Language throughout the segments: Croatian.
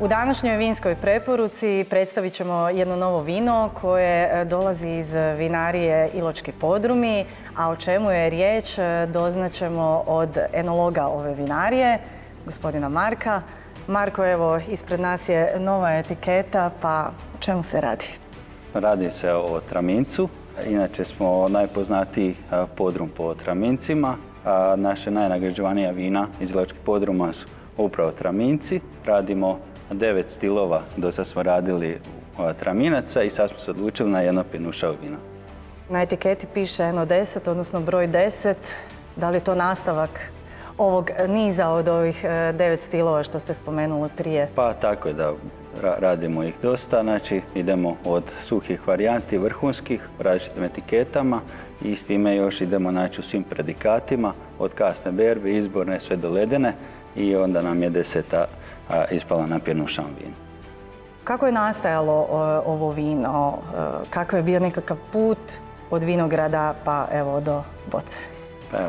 U današnjoj vinskoj preporuci predstavit ćemo jedno novo vino koje dolazi iz vinarije Iločki podrumi, a o čemu je riječ doznaćemo od enologa ove vinarije, gospodina Marka. Marko, evo, ispred nas je nova etiketa, pa o čemu se radi? Radi se o tramincu. Inače smo najpoznatiji podrum po tramincima. Naše najnagrađivanija vina iz Iločkih podruma su upravo traminci. Radimo 9 stilova, do sad smo radili traminaca i sad smo se odlučili na jedno pjenušavo vino. Na etiketi piše NO10, odnosno broj 10. Da li je to nastavak ovog niza od ovih 9 stilova što ste spomenuli prije? Pa tako je da radimo ih dosta, znači idemo od suhih varijanti, vrhunskih, različitim etiketama i s time još idemo u svim predikatima, od kasne berbe, izborne, sve do ledene i onda nam je 10. ispala na pjenušavom vinu. Kako je nastajalo ovo vino? Kakav je bio nekakav put od vinograda pa evo do boce?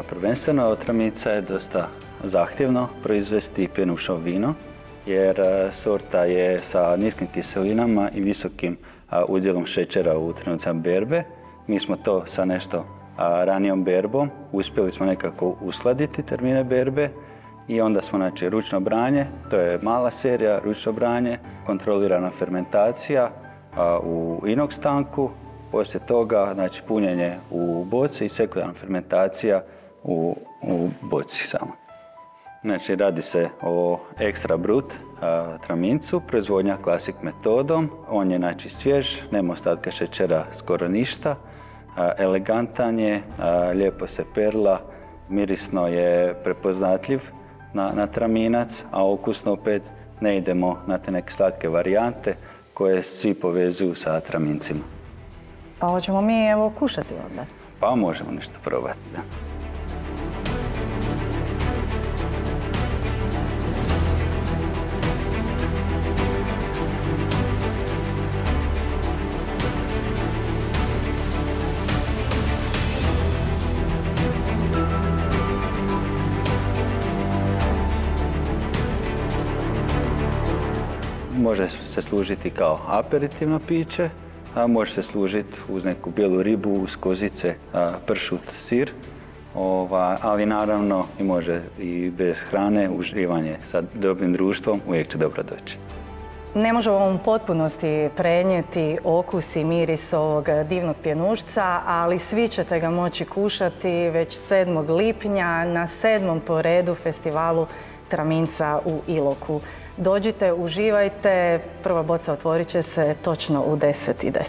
Prvenstveno traminca je dosta zahtjevno proizvesti pjenušavo vino, jer sorta je sa niskim kiselinama i visokim udjelom šećera u trenucima berbe. Mi smo to sa nešto ranijom berbom uspjeli smo nekako uskladiti termine berbe i onda smo ručno branje, to je mala serija, ručno branje, kontrolirana fermentacija u inox tanku, poslije toga punjenje u boci i sekundarna fermentacija u boci samo. Znači, radi se o extra brut tramincu, proizvodnja klasik metodom. On je svjež, nema ostatka šećera skoro ništa, elegantan je, lijepo se perla, mirisno je prepoznatljiv na traminac, a okusno opet ne idemo na te neke slatke varijante koje svi povezuju sa tramincima. Pa hoćemo mi evo kušati onda? Pa možemo nešto probati, da. Može se služiti kao aperitivno piće, a može se služiti uz neku bijelu ribu, uz kozice, pršut, sir, ali naravno i može i bez hrane, uživanje sa dobrim društvom uvijek će dobro doći. Ne možemo vam u potpunosti prenijeti okus i miris ovog divnog pjenušca, ali svi ćete ga moći kušati već 7. lipnja na 7. po redu festivalu Traminca u Iloku. Dođite, uživajte, prva boca otvorit će se točno u 10:10.